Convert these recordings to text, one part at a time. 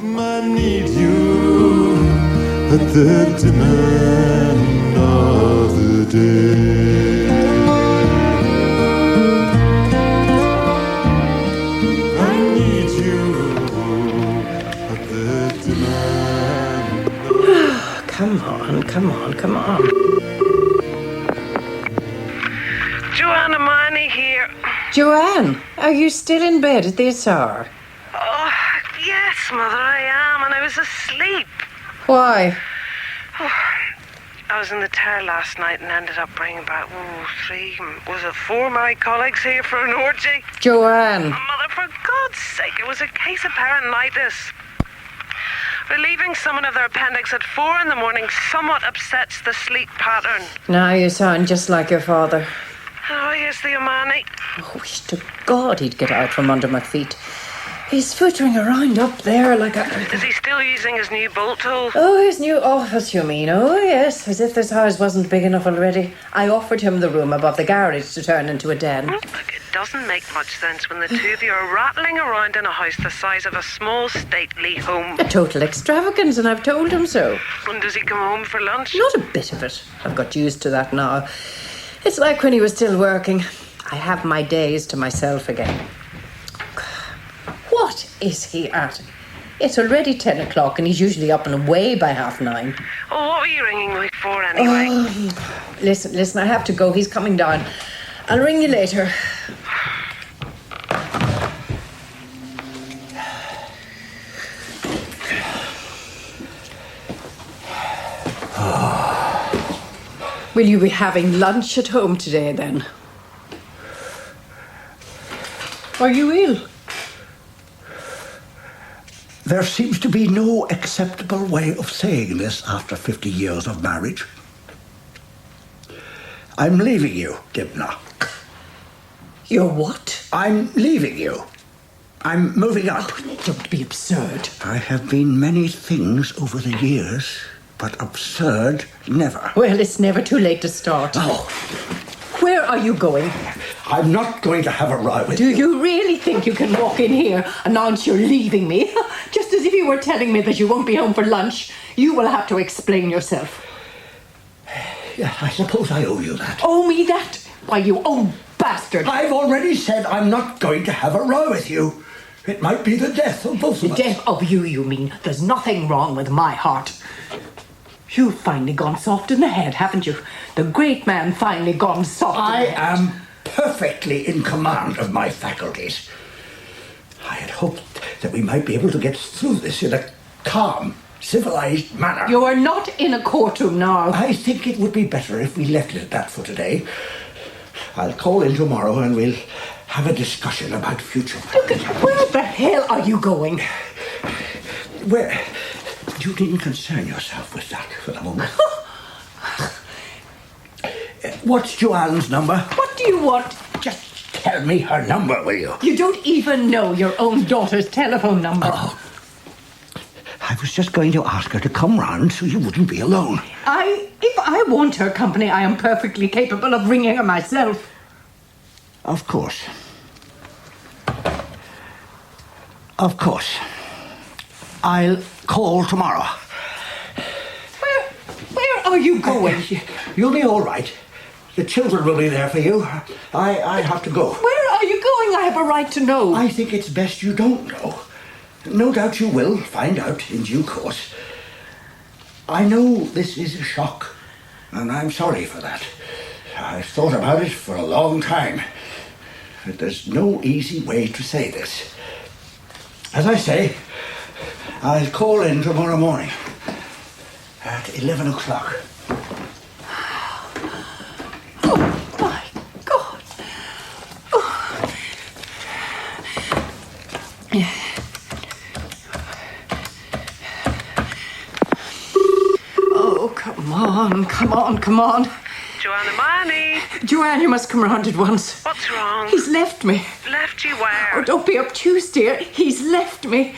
I need you at the demand of the day. I need you at the demand of Come on. Joanne, Manny here. Joanne, are you still in bed at this hour? Oh, yes, Mother, I am, and I was asleep. Why? I was in the tower last night and ended up bringing back, four of my colleagues here for an orgy. Joanne. Mother, for God's sake, it was a case of peritonitis. Relieving someone of their appendix at 4 in the morning somewhat upsets the sleep pattern. Now you sound just like your father. Oh, here's the Omani. I wish to God he'd get out from under my feet. He's footering around up there like a... Is he still using his new bolt tool? Oh, his new office, you mean? Oh, yes, as if this house wasn't big enough already. I offered him the room above the garage to turn into a den. Look, it doesn't make much sense when the two of you are rattling around in a house the size of a small stately home. A total extravagance, and I've told him so. When does he come home for lunch? Not a bit of it. I've got used to that now. It's like when he was still working. I have my days to myself again. What is he at? It's already 10 o'clock and he's usually up and away by 9:30. Oh, what were you ringing me for anyway? Listen, I have to go. He's coming down. I'll ring you later. Will you be having lunch at home today, then? Are you ill? There seems to be no acceptable way of saying this after 50 years of marriage. I'm leaving you, Dympna. You're what? I'm leaving you. I'm moving up. Oh, don't be absurd. I have been many things over the years, but absurd never. Well, it's never too late to start. Oh, Where are you going? I'm not going to have a row with Do you. you really think you can walk in here, announce you're leaving me? Just as if you were telling me that you won't be home for lunch. You will have to explain yourself. Yeah, I suppose I owe you that. Owe me that? Why, you old bastard. I've already said I'm not going to have a row with you. It might be the death of both of us. The death of you, you mean? There's nothing wrong with my heart. You've finally gone soft in the head, haven't you? The great man finally gone soft in I the head. am perfectly in command of my faculties. I had hoped that we might be able to get through this in a calm, civilized manner. You are not in a courtroom now. I think it would be better if we left it at that for today. I'll call in tomorrow and we'll have a discussion about future plans. Where the hell are you going? Where? You needn't concern yourself with that for the moment. What's Joanne's number? What do you want? Just tell me her number, will you? You don't even know your own daughter's telephone number. Oh. I was just going to ask her to come round so you wouldn't be alone. If I want her company, I am perfectly capable of ringing her myself. Of course. Of course. I'll call tomorrow. Where are you going? You'll be all right. The children will be there for you. I have to go. Where are you going? I have a right to know. I think it's best you don't know. No doubt you will find out in due course. I know this is a shock, and I'm sorry for that. I've thought about it for a long time. But there's no easy way to say this. As I say, I'll call in tomorrow morning at 11 o'clock. Oh, my God. Oh, come on. Joanne, Manny. Joanne, you must come round at once. What's wrong? He's left me. Left you where? Oh, don't be obtuse, dear. He's left me.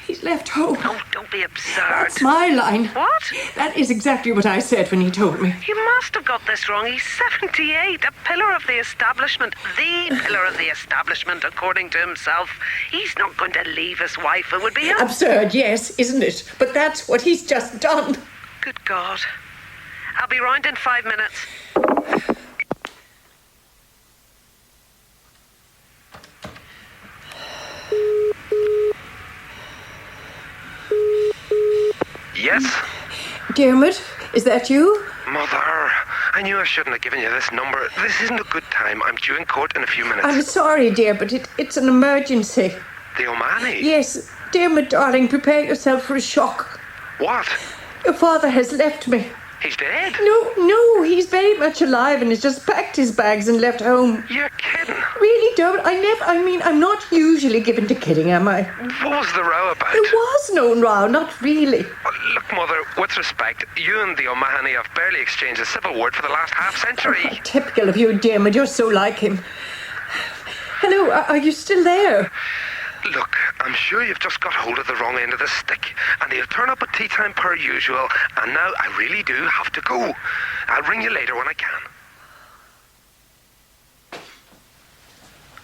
He's left home. Oh, don't be absurd. That's my line. What? That is exactly what I said when he told me. You must have got this wrong. He's 78, a pillar of the establishment. The pillar of the establishment, according to himself. He's not going to leave his wife. It would be absurd, yes, isn't it? But that's what he's just done. Good God. I'll be round in 5 minutes. Yes? Diarmuid, is that you? Mother, I knew I shouldn't have given you this number. This isn't a good time. I'm due in court in a few minutes. I'm sorry, dear, but it's an emergency. The O'Mahony? Yes, Diarmuid, darling, prepare yourself for a shock. What? Your father has left me. He's dead? No, he's very much alive and has just packed his bags and left home. You're kidding. Really, Diarmuid, I'm not usually given to kidding, am I? What was the row about? There was no row, not really. Oh, look, Mother, with respect, you and the O'Mahony have barely exchanged a civil word for the last half-century. Typical of you, Diarmuid, you're so like him. Hello, are you still there? Look, I'm sure you've just got hold of the wrong end of the stick, and he'll turn up at tea time per usual, and now I really do have to go. I'll ring you later when I can.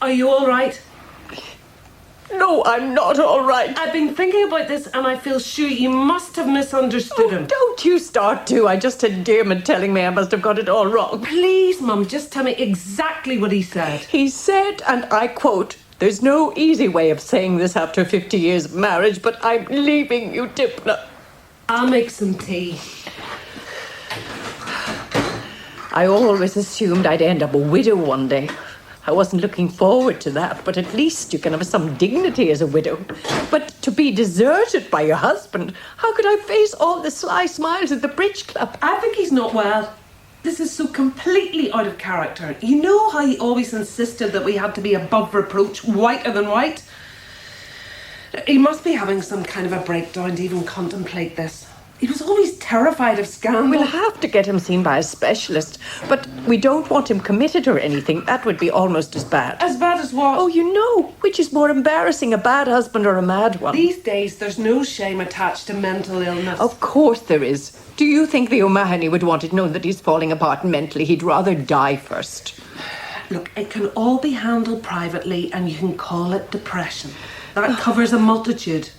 Are you all right? No, I'm not all right. I've been thinking about this and I feel sure you must have misunderstood him. Don't you start to. I just had Diarmuid telling me I must have got it all wrong. Please, Mum, just tell me exactly what he said. He said, and I quote, "There's no easy way of saying this after 50 years of marriage, but I'm leaving you, Dympna." I'll make some tea. I always assumed I'd end up a widow one day. I wasn't looking forward to that, but at least you can have some dignity as a widow. But to be deserted by your husband, how could I face all the sly smiles at the bridge club? I think he's not well. This is so completely out of character. You know how he always insisted that we had to be above reproach, whiter than white? He must be having some kind of a breakdown to even contemplate this. He was always terrified of scandal. We'll have to get him seen by a specialist, but we don't want him committed or anything. That would be almost as bad. As bad as what? Oh, you know, which is more embarrassing, a bad husband or a mad one? These days, there's no shame attached to mental illness. Of course there is. Do you think the O'Mahony would want it known that he's falling apart mentally? He'd rather die first. Look, it can all be handled privately and you can call it depression. That covers a multitude.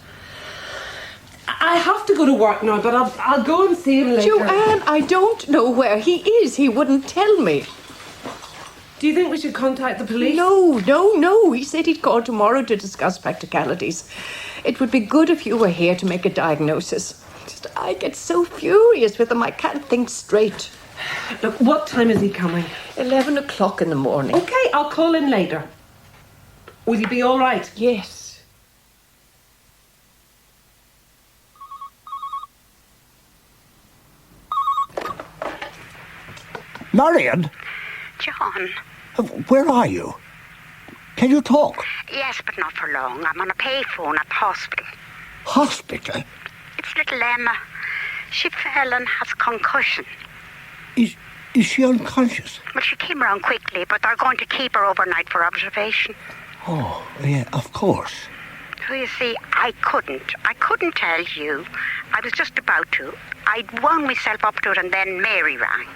I have to go to work now, but I'll go and see him later. Joanne, I don't know where he is. He wouldn't tell me. Do you think we should contact the police? No. He said he'd call tomorrow to discuss practicalities. It would be good if you were here to make a diagnosis. Just, I get so furious with him, I can't think straight. Look, what time is he coming? 11 o'clock in the morning. Okay, I'll call in later. Will you be all right? Yes. Marion, John. where are you? Can you talk? Yes, but not for long. I'm on a payphone at the hospital. Hospital? It's little Emma. She fell and has concussion. Is she unconscious? Well, she came around quickly, but they're going to keep her overnight for observation. Oh, yeah, of course. So you see, I couldn't tell you. I was just about to. I'd wound myself up to it and then Mary rang.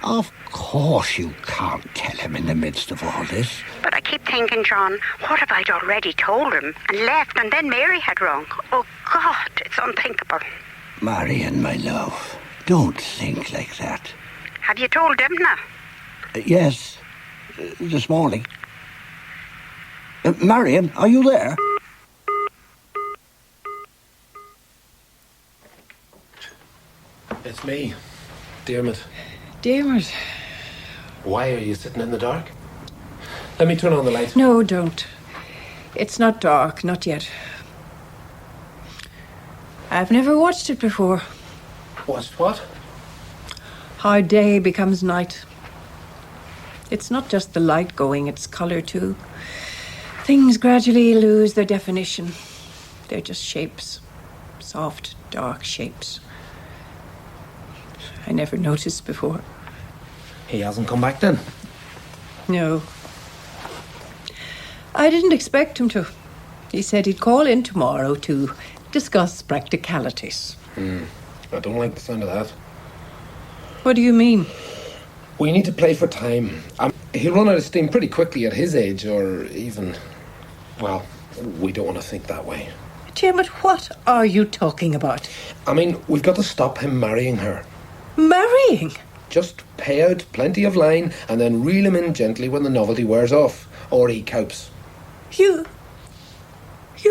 Of course you can't tell him in the midst of all this. But I keep thinking, John, what if I'd already told him and left and then Mary had rung? Oh, God, it's unthinkable. Marion, my love, don't think like that. Have you told Dympna? Yes, this morning. Marion, are you there? It's me, Diarmuid. Diarmuid. Why are you sitting in the dark? Let me turn on the light. No, don't. It's not dark, not yet. I've never watched it before. Watched what? How day becomes night. It's not just the light going, it's colour too. Things gradually lose their definition. They're just shapes. Soft, dark shapes. I never noticed before. He hasn't come back then? No. I didn't expect him to. He said he'd call in tomorrow to discuss practicalities. I don't like the sound of that. What do you mean? We need to play for time. He'll run out of steam pretty quickly at his age, or even... Well, we don't want to think that way. Diarmuid, what are you talking about? I mean, we've got to stop him marrying her. Marrying? Just pay out plenty of line and then reel him in gently when the novelty wears off, or he copes. You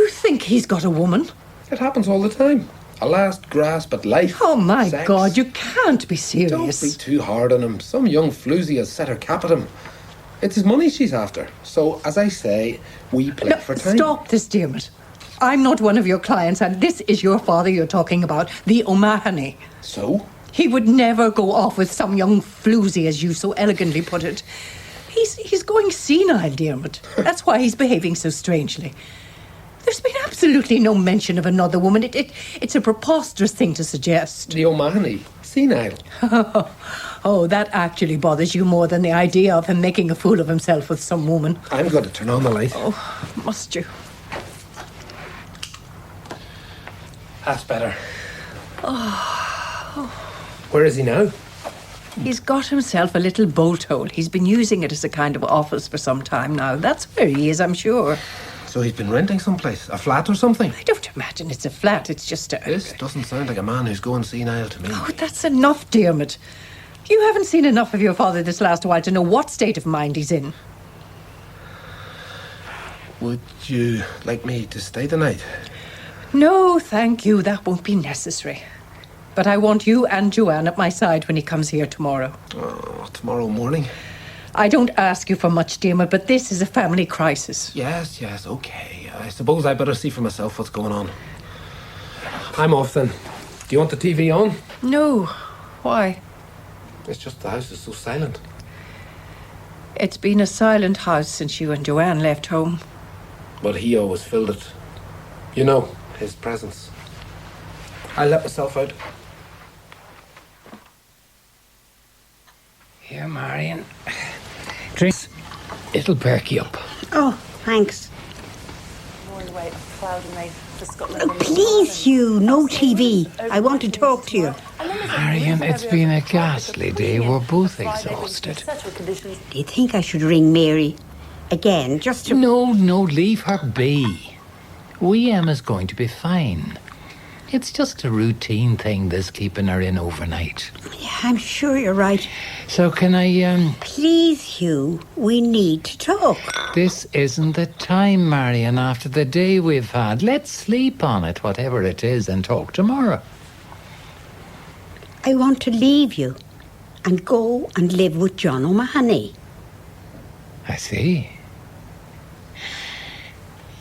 think he's got a woman? It happens all the time. A last grasp at life. Oh, my sex. God, you can't be serious. Don't be too hard on him. Some young floozy has set her cap at him. It's his money she's after. So, as I say, we play for time. Stop this, Diarmuid. I'm not one of your clients, and this is your father you're talking about, the O'Mahony. So? He would never go off with some young floozy, as you so elegantly put it. He's going senile, Diarmuid. That's why he's behaving so strangely. There's been absolutely no mention of another woman. It's a preposterous thing to suggest. The O'Mahony. Senile. Oh, that actually bothers you more than the idea of him making a fool of himself with some woman. I'm going to turn on the light. Oh, must you? That's better. Where is he now? He's got himself a little bolt hole. He's been using it as a kind of office for some time now. That's where he is, I'm sure. So he's been renting someplace? A flat or something? I don't imagine it's a flat. It's just a... This doesn't sound like a man who's going senile to me. Oh, that's enough, Diarmuid. You haven't seen enough of your father this last while to know what state of mind he's in. Would you like me to stay the night? No, thank you. That won't be necessary. But I want you and Joanne at my side when he comes here tomorrow. Oh, tomorrow morning? I don't ask you for much, Diarmuid, but this is a family crisis. Yes, okay. I suppose I better see for myself what's going on. I'm off then. Do you want the TV on? No. Why? It's just the house is so silent. It's been a silent house since you and Joanne left home. But he always filled it. You know, his presence. I let myself out. Here, Marion. Drink. It'll perk you up. Oh, thanks. Oh, please, Hugh, no TV. I want to talk to you. Marion, it's been a ghastly day. We're both exhausted. Do you think I should ring Mary again, just to... No, leave her be. Emma's going to be fine. It's just a routine thing, this keeping her in overnight. Yeah, I'm sure you're right. So can I, Please, Hugh, we need to talk. This isn't the time, Marion, after the day we've had. Let's sleep on it, whatever it is, and talk tomorrow. I want to leave you and go and live with John O'Mahony. I see.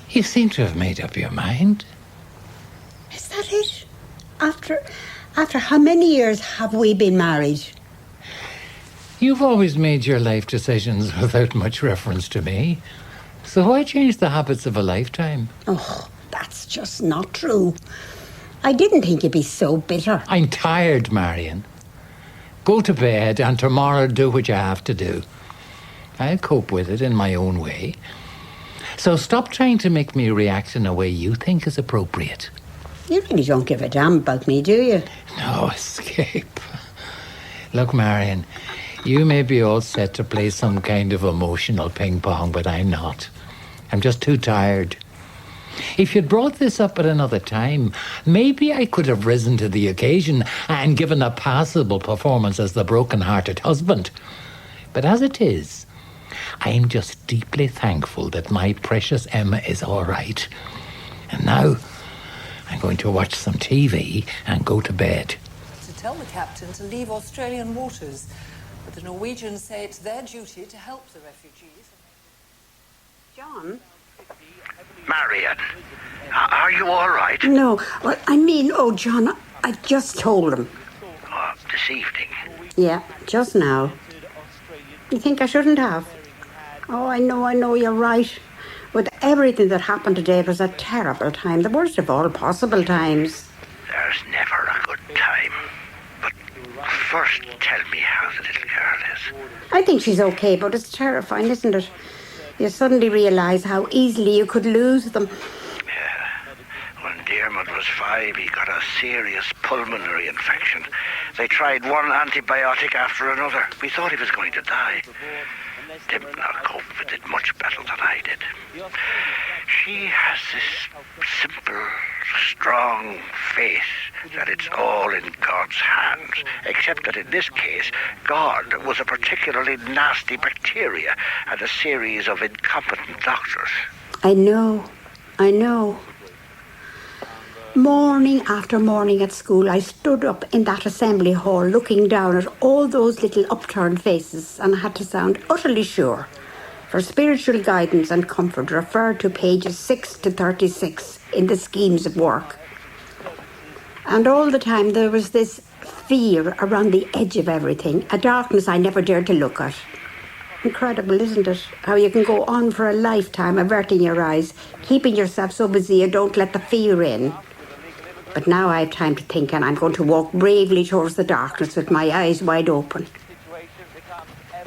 You seem to have made up your mind. Is that it? After how many years have we been married? You've always made your life decisions without much reference to me. So why change the habits of a lifetime? Oh, that's just not true. I didn't think you'd be so bitter. I'm tired, Marion. Go to bed and tomorrow do what you have to do. I'll cope with it in my own way. So stop trying to make me react in a way you think is appropriate. You really don't give a damn about me, do you? No escape. Look, Marion, you may be all set to play some kind of emotional ping pong, but I'm not. I'm just too tired. If you'd brought this up at another time, maybe I could have risen to the occasion and given a passable performance as the broken-hearted husband. But as it is, I'm just deeply thankful that my precious Emma is all right. And now I'm going to watch some TV and go to bed. To tell the captain to leave Australian waters, but the Norwegians say it's their duty to help the refugees. John? Marion, are you all right? No, well, I mean, oh, John, I just told him. Oh, this evening? Yeah, just now. You think I shouldn't have? Oh, I know, you're right. With everything that happened today, it was a terrible time. The worst of all possible times. There's never a good time. But first, tell me how the little girl is. I think she's okay, but it's terrifying, isn't it? You suddenly realise how easily you could lose them. Diarmuid was 5, he got a serious pulmonary infection. They tried one antibiotic after another. We thought he was going to die. Dympna coped with it much better than I did. She has this simple, strong faith that it's all in God's hands, except that in this case, God was a particularly nasty bacteria and a series of incompetent doctors. I know. Morning after morning at school, I stood up in that assembly hall looking down at all those little upturned faces, and I had to sound utterly sure. For spiritual guidance and comfort, refer to pages 6 to 36 in the schemes of work. And all the time there was this fear around the edge of everything, a darkness I never dared to look at. Incredible, isn't it? How you can go on for a lifetime averting your eyes, keeping yourself so busy you don't let the fear in. But now I have time to think, and I'm going to walk bravely towards the darkness with my eyes wide open.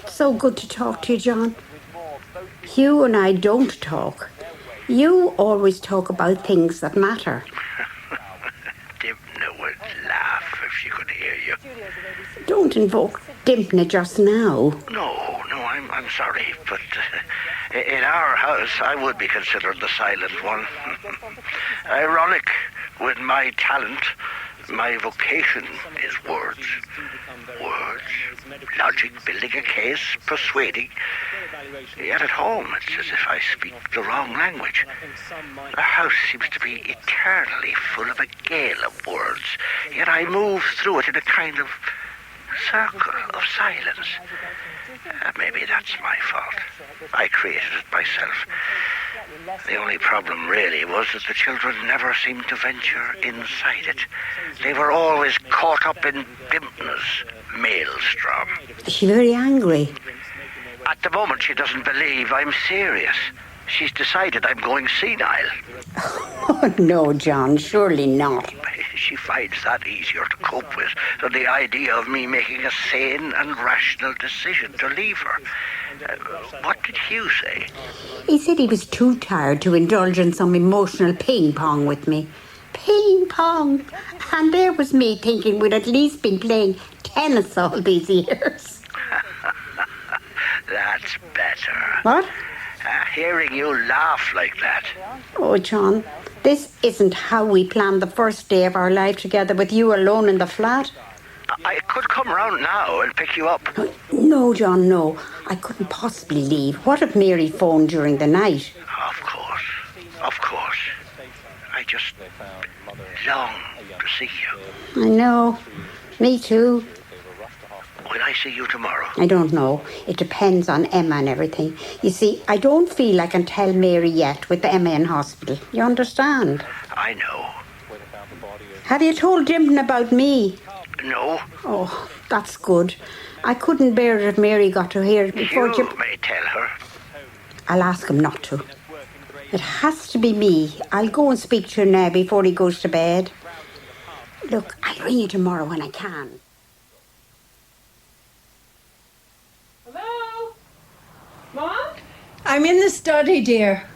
So good to talk to you, John. Hugh and I don't talk. You always talk about things that matter. Dympna would laugh if she could hear you. Don't invoke Dympna just now. No, I'm sorry, but in our house I would be considered the silent one. Ironic, with my talent, my vocation is words. Words, logic, building a case, persuading. Yet at home it's as if I speak the wrong language. The house seems to be eternally full of a gale of words, yet I move through it in a kind of circle of silence. Maybe that's my fault. I created it myself. The only problem really was that the children never seemed to venture inside it. They were always caught up in Dympna's maelstrom. Is she very angry? At the moment she doesn't believe I'm serious. She's decided I'm going senile. Oh, no, John, surely not. She finds that easier to cope with than the idea of me making a sane and rational decision to leave her. What did Hugh say? He said he was too tired to indulge in some emotional ping-pong with me. Ping-pong! And there was me thinking we'd at least been playing tennis all these years. That's better. What? Hearing you laugh like that. Oh, John, this isn't how we planned the first day of our life together with you alone in the flat. I could come round now and pick you up. No, John, no. I couldn't possibly leave. What if Mary phoned during the night? Of course. I just long to see you. I know. Me too. Will I see you tomorrow? I don't know. It depends on Emma and everything. You see, I don't feel I can tell Mary yet with the Emma in hospital. You understand? I know. Have you told Dympna about me? No. Oh, that's good. I couldn't bear it if Mary got to hear it before You may tell her. I'll ask him not to. It has to be me. I'll go and speak to her now before he goes to bed. Look, I'll ring you tomorrow when I can. Hello? Mom? I'm in the study, dear.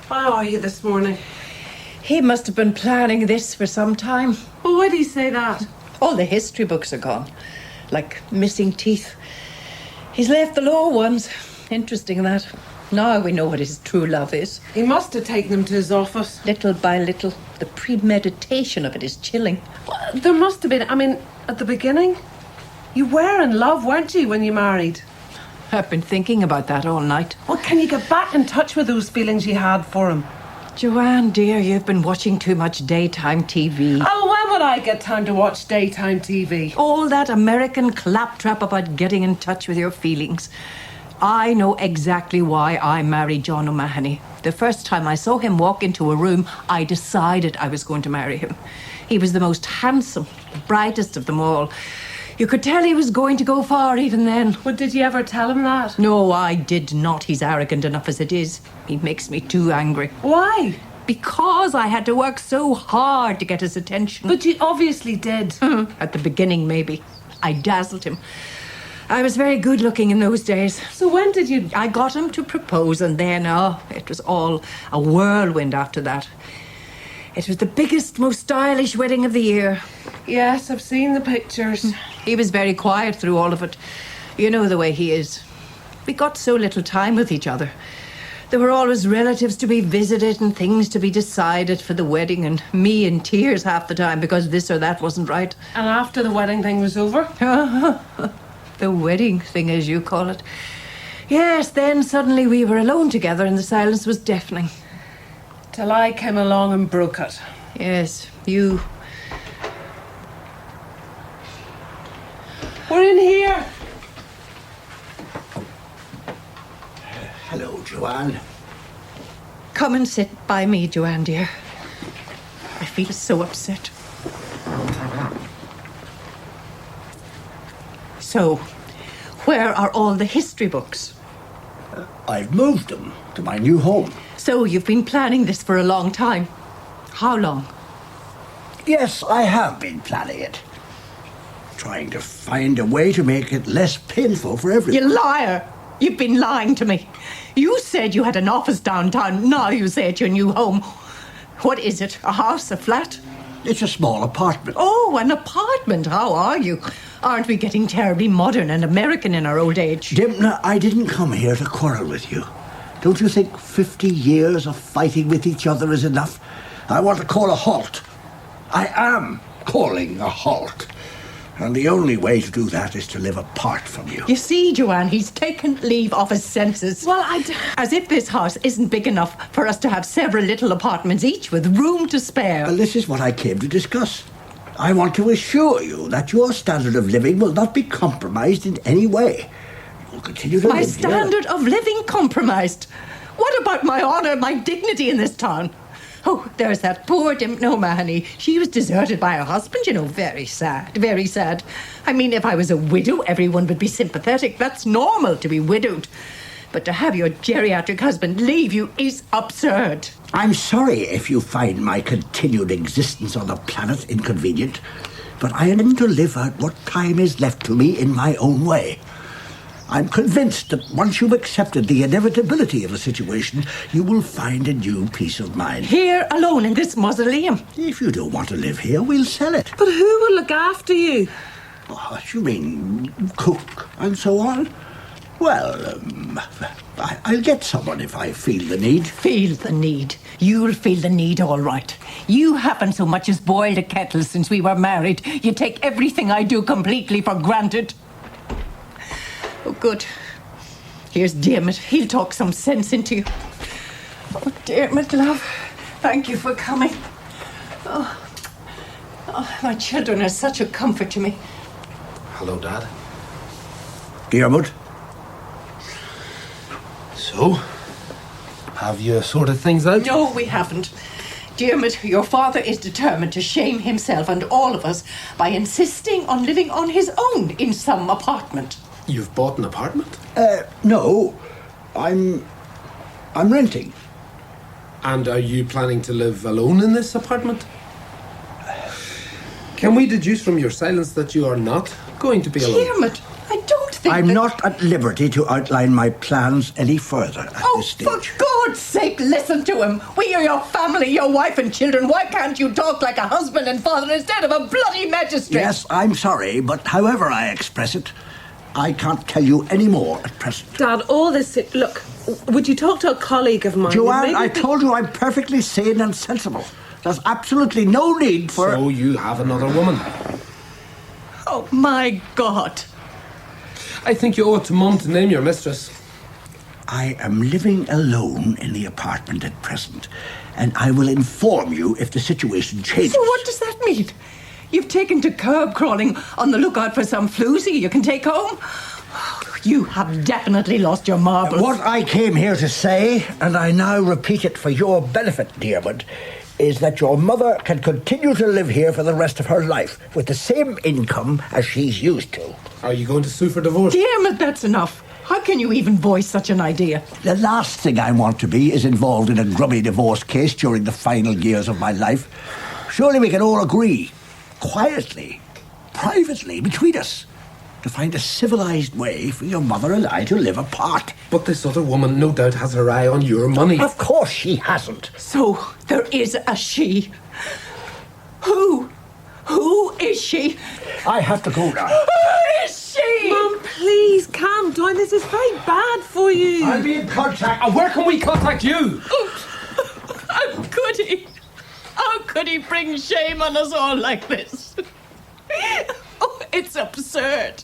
How are you this morning? He must have been planning this for some time. Well, why do you say that? All the history books are gone. Like missing teeth. He's left the law ones. Interesting that. Now we know what his true love is. He must have taken them to his office. Little by little, the premeditation of it is chilling. Well, there must have been, at the beginning, you were in love, weren't you, when you married? I've been thinking about that all night. Well, can you get back in touch with those feelings you had for him? Joanne, dear, you've been watching too much daytime TV. Oh, when would I get time to watch daytime TV? All that American claptrap about getting in touch with your feelings. I know exactly why I married John O'Mahony. The first time I saw him walk into a room, I decided I was going to marry him. He was the most handsome, brightest of them all. You could tell he was going to go far even then. Well, did you ever tell him that? No, I did not. He's arrogant enough as it is. He makes me too angry. Why? Because I had to work so hard to get his attention. But you obviously did. At the beginning, maybe. I dazzled him. I was very good looking in those days. So when did you... I got him to propose, and then, it was all a whirlwind after that. It was the biggest, most stylish wedding of the year. Yes, I've seen the pictures. He was very quiet through all of it. You know the way he is. We got so little time with each other. There were always relatives to be visited and things to be decided for the wedding, and me in tears half the time because this or that wasn't right. And after the wedding thing was over? The wedding thing, as you call it. Yes, then suddenly we were alone together and the silence was deafening. Till I came along and broke it. Yes, you. We're in here. Hello, Joanne. Come and sit by me, Joanne, dear. I feel so upset. So, where are all the history books? I've moved them to my new home. So, you've been planning this for a long time. How long? Yes, I have been planning it. Trying to find a way to make it less painful for everyone. You liar! You've been lying to me. You said you had an office downtown. Now you say it's your new home. What is it? A house? A flat? It's a small apartment. Oh, an apartment. How are you? Aren't we getting terribly modern and American in our old age? Dympna, I didn't come here to quarrel with you. Don't you think 50 years of fighting with each other is enough? I want to call a halt. I am calling a halt. And the only way to do that is to live apart from you. You see, Joanne, he's taken leave of his senses. Well, As if this house isn't big enough for us to have several little apartments each with room to spare. Well, this is what I came to discuss. I want to assure you that your standard of living will not be compromised in any way. You'll continue to My live standard here. of living compromised? What about my honour, my dignity in this town? Oh, there's that poor Dympna O'Mahony. She was deserted by her husband, you know. Very sad, very sad. I mean, if I was a widow, everyone would be sympathetic. That's normal to be widowed. But to have your geriatric husband leave you is absurd. I'm sorry if you find my continued existence on the planet inconvenient, but I am to live out what time is left to me in my own way. I'm convinced that once you've accepted the inevitability of the situation, you will find a new peace of mind. Here, alone in this mausoleum. If you don't want to live here, we'll sell it. But who will look after you? What, you mean cook and so on? Well, I'll get someone if I feel the need. Feel the need? You'll feel the need, all right. You haven't so much as boiled a kettle since we were married. You take everything I do completely for granted. Oh, good. Here's Diarmuid. He'll talk some sense into you. Oh, Diarmuid, love. Thank you for coming. Oh, my children are such a comfort to me. Hello, Dad. Diarmuid? So, have you sorted things out? No, we haven't. Diarmuid, your father is determined to shame himself and all of us by insisting on living on his own in some apartment. You've bought an apartment? No. I'm renting. And are you planning to live alone in this apartment? Can we deduce from your silence that you are not going to be alone? Diarmuid, I don't think I'm that... not at liberty to outline my plans any further at this stage. For God's sake, listen to him. We are your family, your wife and children. Why can't you talk like a husband and father instead of a bloody magistrate? Yes, I'm sorry, but however I express it, I can't tell you any more at present. Dad, all this... Look, would you talk to a colleague of mine? Joanne, I told you I'm perfectly sane and sensible. There's absolutely no need for... So you have another woman? Oh, my God. I think you owe it to Mum to name your mistress. I am living alone in the apartment at present, and I will inform you if the situation changes. So what does that mean? You've taken to curb crawling on the lookout for some floozy you can take home? You have definitely lost your marbles. What I came here to say, and I now repeat it for your benefit, Diarmuid, is that your mother can continue to live here for the rest of her life with the same income as she's used to. Are you going to sue for divorce? Diarmuid, that's enough. How can you even voice such an idea? The last thing I want to be is involved in a grubby divorce case during the final years of my life. Surely we can all agree, quietly, privately, between us, to find a civilized way for your mother and I to live apart. But this other woman no doubt has her eye on your money. Of course she hasn't. So there is a she. Who? Who is she? I have to go now. Who is she? Mum, please calm down. This is very bad for you. I'll be in contact. And where can we contact you? How could he? How could he bring shame on us all like this? Oh, it's absurd.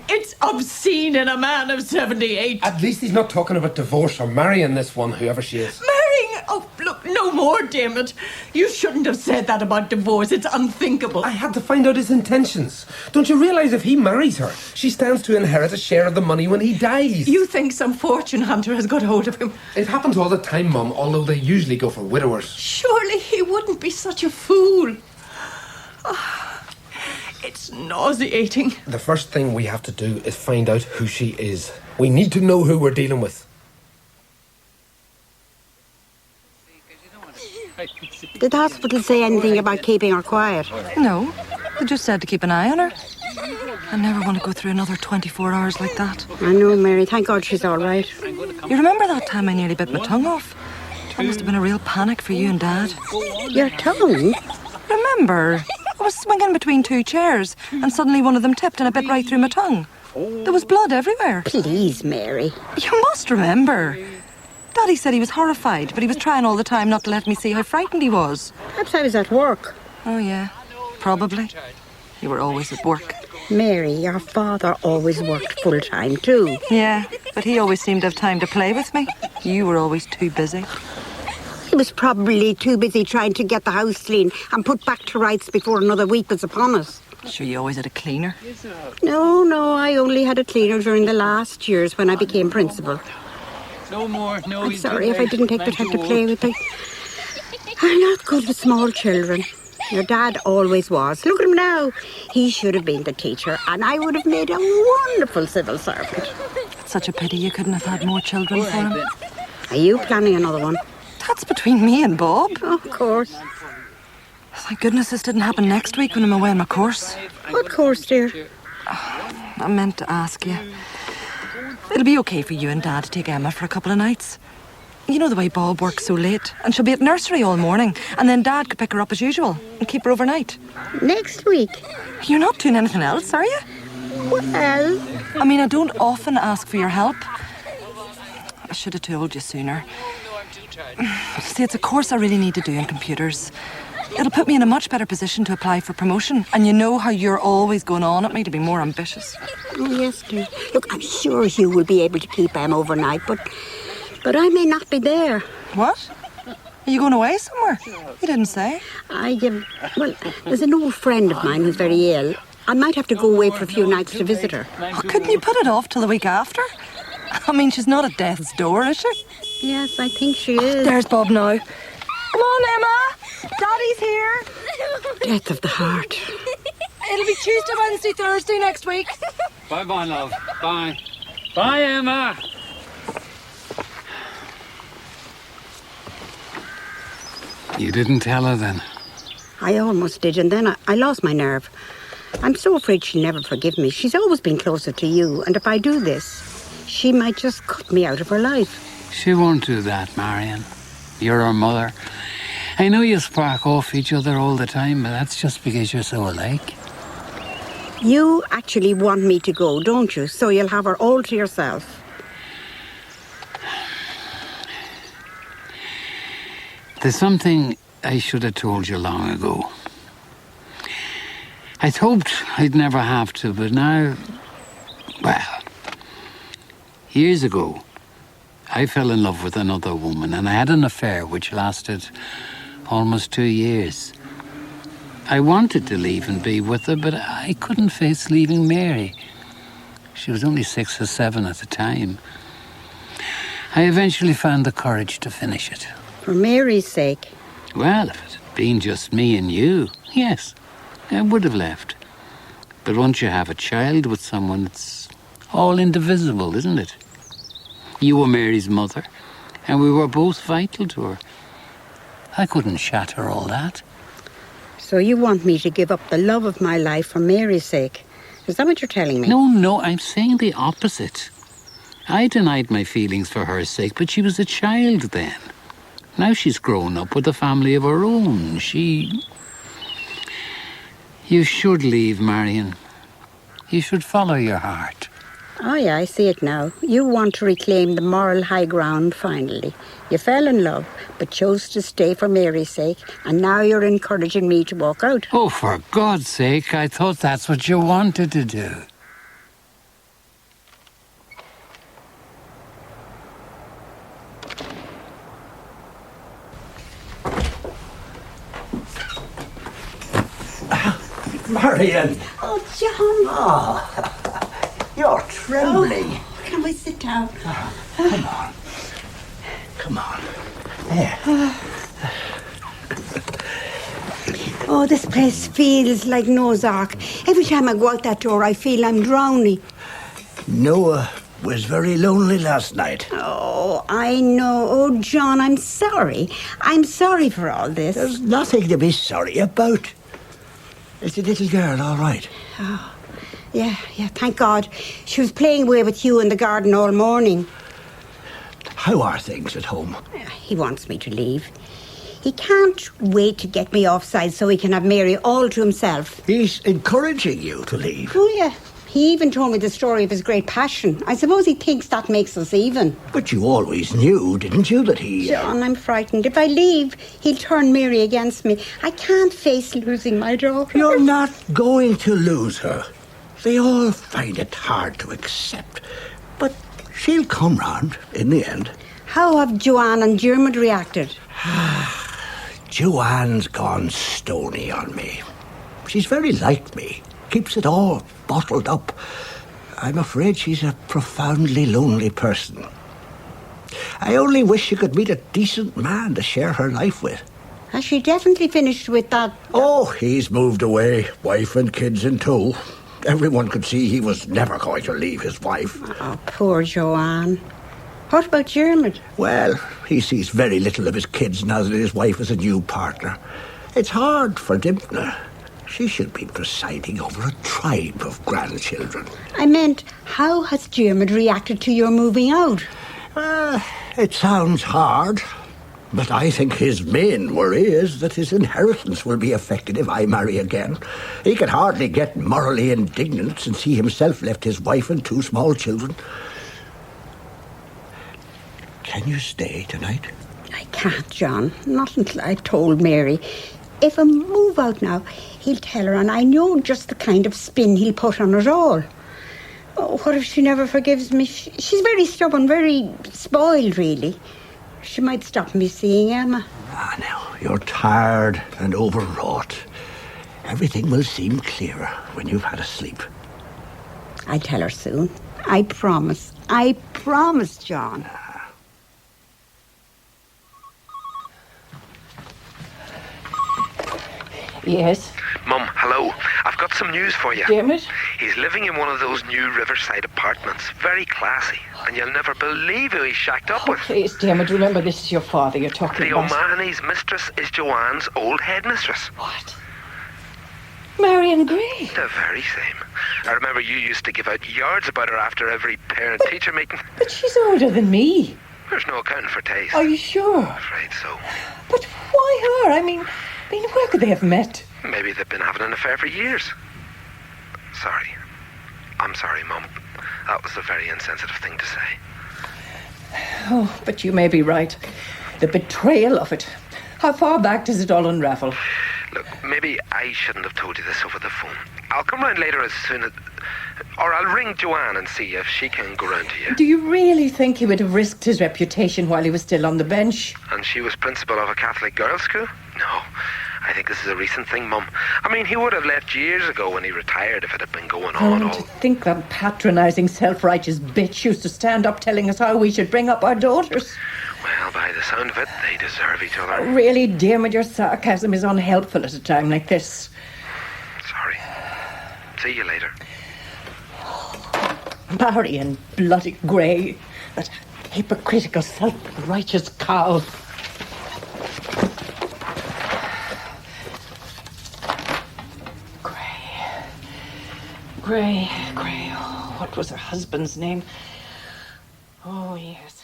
It's obscene in a man of 78. At least he's not talking about divorce or marrying this one, whoever she is. Marrying? Oh, look, no more, Diarmuid. You shouldn't have said that about divorce. It's unthinkable. I had to find out his intentions. Don't you realise if he marries her, she stands to inherit a share of the money when he dies? You think some fortune hunter has got hold of him? It happens all the time, Mum, although they usually go for widowers. Surely he wouldn't be such a fool. It's nauseating. The first thing we have to do is find out who she is. We need to know who we're dealing with. Did the hospital say anything about keeping her quiet? No, they just said to keep an eye on her. I never want to go through another 24 hours like that. I know, Mary. Thank God she's all right. You remember that time I nearly bit my tongue off? That must have been a real panic for you and Dad. Your tongue? Remember? I was swinging between two chairs and suddenly one of them tipped and I bit right through my tongue. There was blood everywhere. Please, Mary. You must remember. Daddy said he was horrified, but he was trying all the time not to let me see how frightened he was. Perhaps I was at work. Oh, yeah. Probably. You were always at work. Mary, your father always worked full-time too. Yeah, but he always seemed to have time to play with me. You were always too busy. He was probably too busy trying to get the house clean and put back to rights before another week was upon us. Sure, you always had a cleaner. No, I only had a cleaner during the last years when I became principal. No more. No. I'm sorry if I didn't take the time to play with them. I'm not good with small children. Your dad always was. Look at him now. He should have been the teacher, and I would have made a wonderful civil servant. It's such a pity you couldn't have had more children for him. Are you planning another one? That's between me and Bob. Of course. Thank goodness this didn't happen next week when I'm away on my course. What course, dear? I meant to ask you. It'll be okay for you and Dad to take Emma for a couple of nights. You know the way Bob works so late, and she'll be at nursery all morning, and then Dad could pick her up as usual and keep her overnight. Next week? You're not doing anything else, are you? Well... I mean, I don't often ask for your help. I should have told you sooner. See, it's a course I really need to do in computers. It'll put me in a much better position to apply for promotion, and you know how you're always going on at me to be more ambitious. Oh, yes, dear. Look, I'm sure Hugh will be able to keep Em overnight, but I may not be there. What? Are you going away somewhere? You didn't say. Well, there's an old friend of mine who's very ill. I might have to go away for a few nights to visit her. Oh, couldn't you put it off till the week after? I mean, she's not at death's door, is she? Yes, I think she is. There's Bob now. Come on, Emma. Daddy's here. Death of the heart. It'll be Tuesday, Wednesday, Thursday next week. Bye-bye, love. Bye. Bye, Emma. You didn't tell her then? I almost did, and then I lost my nerve. I'm so afraid she'll never forgive me. She's always been closer to you, and if I do this, she might just cut me out of her life. She won't do that, Marion. You're her mother. I know you spark off each other all the time, but that's just because you're so alike. You actually want me to go, don't you? So you'll have her all to yourself. There's something I should have told you long ago. I'd hoped I'd never have to, but now, well, years ago, I fell in love with another woman, and I had an affair which lasted almost 2 years. I wanted to leave and be with her, but I couldn't face leaving Mary. She was only 6 or 7 at the time. I eventually found the courage to finish it. For Mary's sake. Well, if it had been just me and you, yes, I would have left. But once you have a child with someone, it's all indivisible, isn't it? You were Mary's mother, and we were both vital to her. I couldn't shatter all that. So you want me to give up the love of my life for Mary's sake Is that what you're telling me? No, I'm saying the opposite. I denied my feelings for her sake, but she was a child then. Now she's grown up with a family of her own. You should leave, Marion. You should follow your heart. Oh, yeah, I see it now. You want to reclaim the moral high ground, finally. You fell in love, but chose to stay for Mary's sake, and now you're encouraging me to walk out. Oh, for God's sake, I thought that's what you wanted to do. Marion! Oh, John! Oh, you're trembling. Oh, can we sit down? Come on. Come on. There. Oh, this place feels like Noah's Ark. Every time I go out that door, I feel I'm drowning. Noah was very lonely last night. Oh, I know. Oh, John, I'm sorry. I'm sorry for all this. There's nothing to be sorry about. Is the little girl all right? Oh, yeah, thank God. She was playing away with Hugh in the garden all morning. How are things at home? He wants me to leave. He can't wait to get me offside so he can have Mary all to himself. He's encouraging you to leave. Oh, yeah. He even told me the story of his great passion. I suppose he thinks that makes us even. But you always knew, didn't you, that he... John, I'm frightened. If I leave, he'll turn Mary against me. I can't face losing my daughter. You're not going to lose her. They all find it hard to accept. But she'll come round in the end. How have Joanne and Diarmuid reacted? Joanne's gone stony on me. She's very like me. Keeps it all bottled up. I'm afraid she's a profoundly lonely person. I only wish she could meet a decent man to share her life with. Has she definitely finished with that? Oh, he's moved away, wife and kids in tow. Everyone could see he was never going to leave his wife. Oh, poor Joanne. What about Diarmuid? Well, he sees very little of his kids now that his wife has a new partner. It's hard for Dympna. She should be presiding over a tribe of grandchildren. I meant, how has Diarmuid reacted to your moving out? It sounds hard, but I think his main worry is that his inheritance will be affected if I marry again. He can hardly get morally indignant since he himself left his wife and 2 small children. Can you stay tonight? I can't, John. Not until I've told Mary. If I move out now, he'll tell her, and I know just the kind of spin he'll put on it all. Oh, what if she never forgives me? She's very stubborn, very spoiled, really. She might stop me seeing Emma. Now, you're tired and overwrought. Everything will seem clearer when you've had a sleep. I'll tell her soon. I promise. I promise, John. Yes? Mum, hello. I've got some news for you. Diarmuid? He's living in one of those new riverside apartments. Very classy. And you'll never believe who he's shacked up with. Please, Diarmuid, remember this is your father you're talking The about. O'Mahony's mistress is Joanne's old headmistress. What? Marion Gray? The very same. I remember you used to give out yards about her after every parent-teacher meeting. But she's older than me. There's no accounting for taste. Are you sure? I'm afraid so. But why her? I mean, where could they have met? Maybe they've been having an affair for years. Sorry. I'm sorry, Mum. That was a very insensitive thing to say. Oh, but you may be right. The betrayal of it. How far back does it all unravel? Look, maybe I shouldn't have told you this over the phone. I'll come round later as soon as... Or I'll ring Joanne and see if she can go round to you. Do you really think he would have risked his reputation while he was still on the bench? And she was principal of a Catholic girls' school? No. I think this is a recent thing, Mum. I mean, he would have left years ago when he retired if it had been going on And to think that patronising, self-righteous bitch used to stand up telling us how we should bring up our daughters. Well, by the sound of it, they deserve each other. Really, Diarmuid, your sarcasm is unhelpful at a time like this. Sorry. See you later. Marion bloody Gray. That hypocritical, self-righteous cow. Gray. Oh, what was her husband's name? Oh, yes.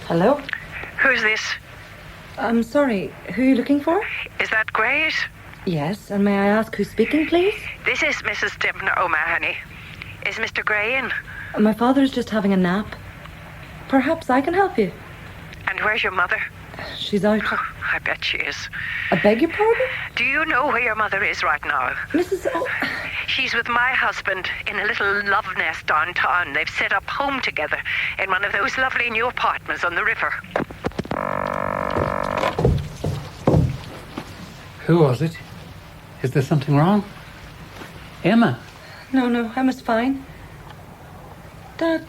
Hello? Who's this? I'm sorry, who are you looking for? Is that Grace? Yes, and may I ask who's speaking, please? This is Mrs. Dympna O'Mahony. Is Mr. Gray in? My father's just having a nap. Perhaps I can help you. And where's your mother? She's out. I bet she is. I beg your pardon? Do you know where your mother is right now? Mrs. O... She's with my husband in a little love nest downtown. They've set up home together in one of those lovely new apartments on the river. Who was it? Is there something wrong? Emma? No, Emma's fine. Dad,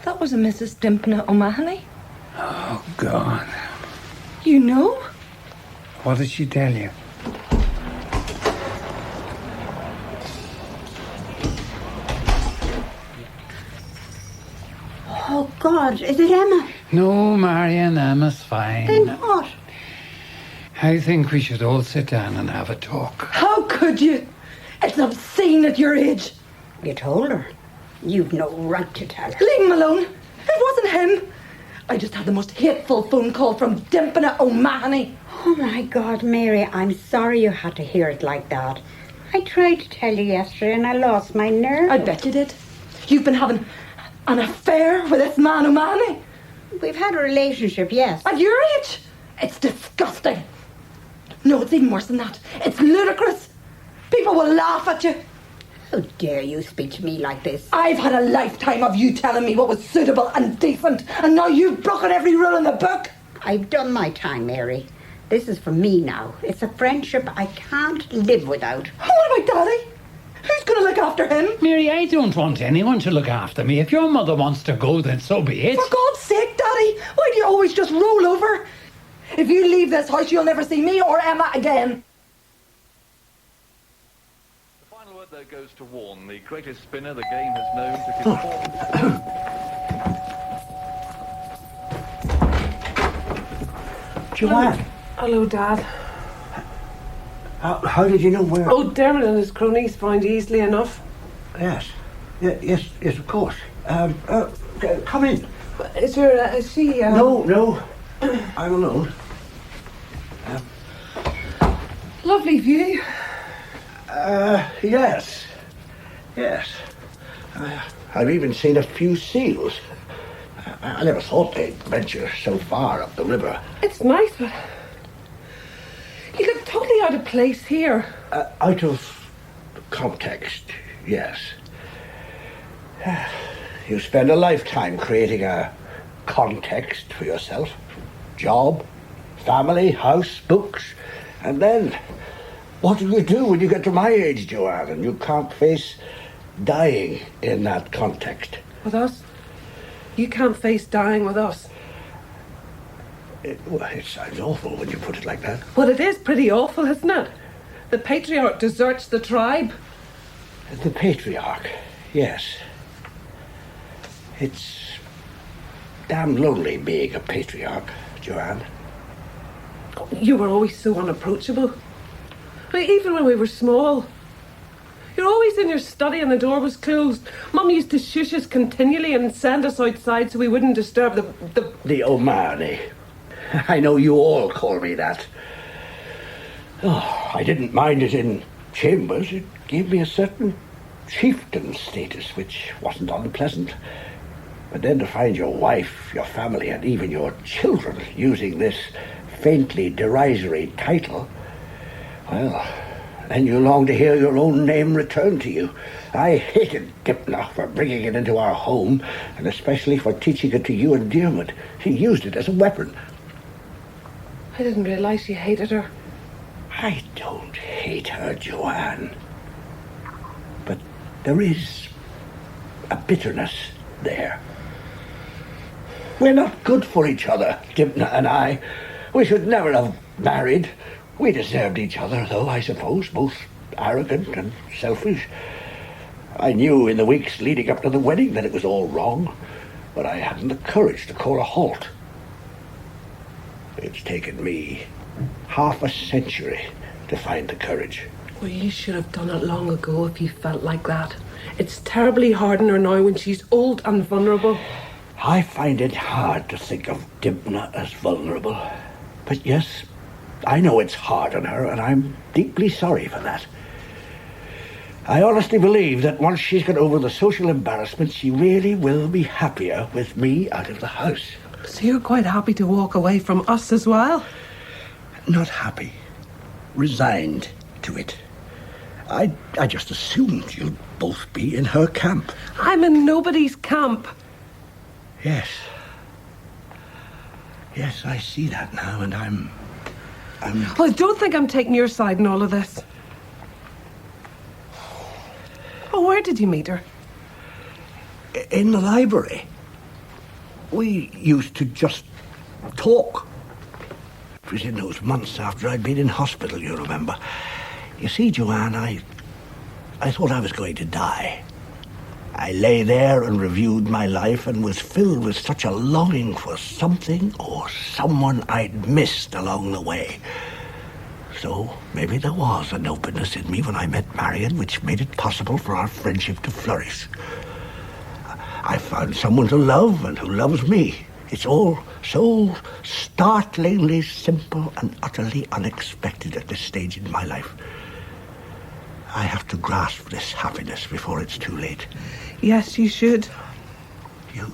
that was a Mrs. Dympna O'Mahony. Oh, God. You know? What did she tell you? Oh, God, is it Emma? No, Marion, Emma's fine. Then what? I think we should all sit down and have a talk. How could you? It's obscene at your age. You told her. You've no right to tell her. Leave him alone. It wasn't him. I just had the most hateful phone call from Dympna O'Mahony. Oh, my God, Mary, I'm sorry you had to hear it like that. I tried to tell you yesterday and I lost my nerve. I bet you did. You've been having an affair with this man O'Mahony. We've had a relationship, yes. At your age? It's disgusting. No, it's even worse than that. It's ludicrous. People will laugh at you. How dare you speak to me like this? I've had a lifetime of you telling me what was suitable and decent, and now you've broken every rule in the book. I've done my time, Mary. This is for me now. It's a friendship I can't live without. What about Daddy? Who's going to look after him? Mary, I don't want anyone to look after me. If your mother wants to go, then so be it. For God's sake, Daddy, why do you always just roll over? If you leave this house, you'll never see me or Emma again. The final word, though, goes to Warren, the greatest spinner the game has known. Took his Joanne, Hello, Dad. how did you know where... Oh, Dermot and his cronies find easily enough. Yes. Yes, of course. Come in. Is there, is she... No. I'm alone. Lovely view. Yes. I've even seen a few seals. I never thought they'd venture so far up the river. It's nice, but... You look totally out of place here. Out of context, yes. You spend a lifetime creating a context for yourself. Job, family, house, books. And then, what do you do when you get to my age, Joanne, and you can't face dying in that context? With us? You can't face dying with us. It sounds awful when you put it like that. Well, it is pretty awful, isn't it? The patriarch deserts the tribe. The patriarch, yes. It's damn lonely being a patriarch, Joanne. You were always so unapproachable. Even when we were small. You're always in your study and the door was closed. Mum used to shush us continually and send us outside so we wouldn't disturb the O'Mahony. I know you all call me that. Oh, I didn't mind it in chambers. It gave me a certain chieftain status, which wasn't unpleasant. But then to find your wife, your family, and even your children using this faintly derisory title, well, then you long to hear your own name returned to you. I hated Dympna for bringing it into our home, and especially for teaching it to you and Diarmuid. He used it as a weapon. I didn't realise you hated her. I don't hate her, Joanne. But there is a bitterness there. We're not good for each other, Dympna and I. We should never have married. We deserved each other, though, I suppose, both arrogant and selfish. I knew in the weeks leading up to the wedding that it was all wrong, but I hadn't the courage to call a halt. It's taken me half a century to find the courage. Well, you should have done it long ago if you felt like that. It's terribly hard on her now when she's old and vulnerable. I find it hard to think of Dympna as vulnerable. But yes, I know it's hard on her, and I'm deeply sorry for that. I honestly believe that once she's got over the social embarrassment, she really will be happier with me out of the house. So you're quite happy to walk away from us as well? Not happy. Resigned to it. I just assumed you'd both be in her camp. I'm in nobody's camp. Yes. Yes, I see that now, and I'm... Well, I don't think I'm taking your side in all of this. Oh, where did you meet her? In the library. We used to just talk. It was in those months after I'd been in hospital, you remember. You see, Joanne, I thought I was going to die. I lay there and reviewed my life and was filled with such a longing for something or someone I'd missed along the way. So maybe there was an openness in me when I met Marion, which made it possible for our friendship to flourish. I found someone to love and who loves me. It's all so startlingly simple and utterly unexpected at this stage in my life. I have to grasp this happiness before it's too late. Yes, you should. You're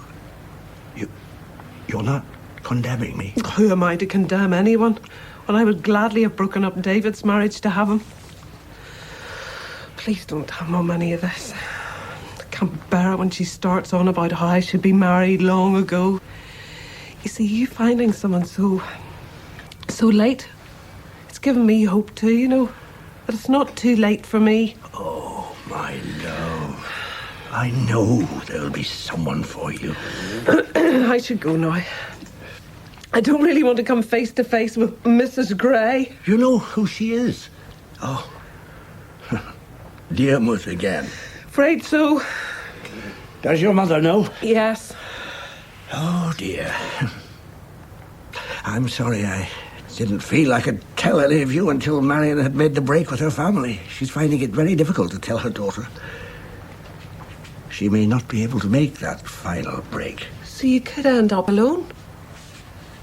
not condemning me. Who am I to condemn anyone? Well, I would gladly have broken up David's marriage to have him. Please don't tell Mum any of this. I can't bear it when she starts on about how I should be married long ago. You see, you finding someone so late, it's given me hope too, you know. But it's not too late for me. Oh, my love. I know there'll be someone for you. I should go now. I don't really want to come face to face with Mrs. Gray. You know who she is? Oh. Diarmuid again. Afraid so. Does your mother know? Yes. Oh, dear. I'm sorry I didn't feel I could tell any of you until Marion had made the break with her family. She's finding it very difficult to tell her daughter. She may not be able to make that final break. So you could end up alone?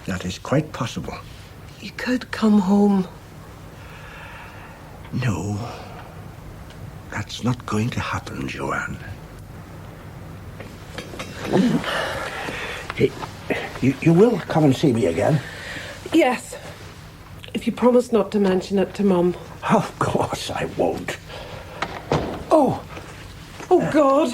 That is quite possible. You could come home. No. That's not going to happen, Joanne. Hey, you will come and see me again? Yes. If you promise not to mention it to Mum. Of course I won't. Oh. Oh, God.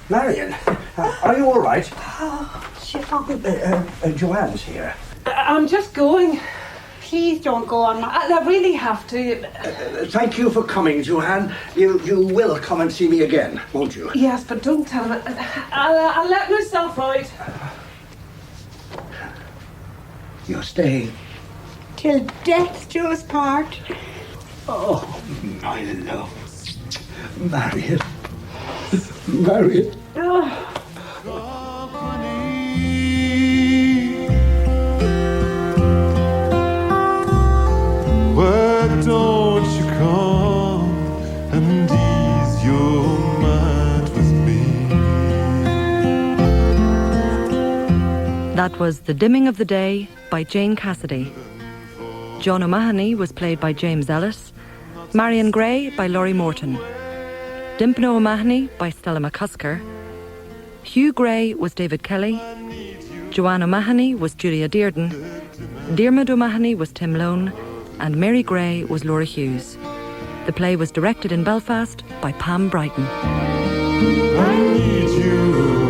Marion, are you all right? Oh, Siobhan. Joanne's here. I'm just going. Please don't go on. I really have to. Thank you for coming, Joanne. You will come and see me again, won't you? Yes, but don't tell him. I'll let myself out. You're staying? Till death do us part. Oh, my love. Marion. Marion. Oh. Why don't you come and ease your mind with me? That was The Dimming of the Day by Jane Cassidy. John O'Mahony was played by James Ellis, Marion Gray by Laurie Morton, Dympna O'Mahony by Stella McCusker, Hugh Gray was David Kelly, Joanne O'Mahony was Julia Dearden, Diarmuid O'Mahony was Tim Loane, and Mary Gray was Laura Hughes. The play was directed in Belfast by Pam Brighton. I need you.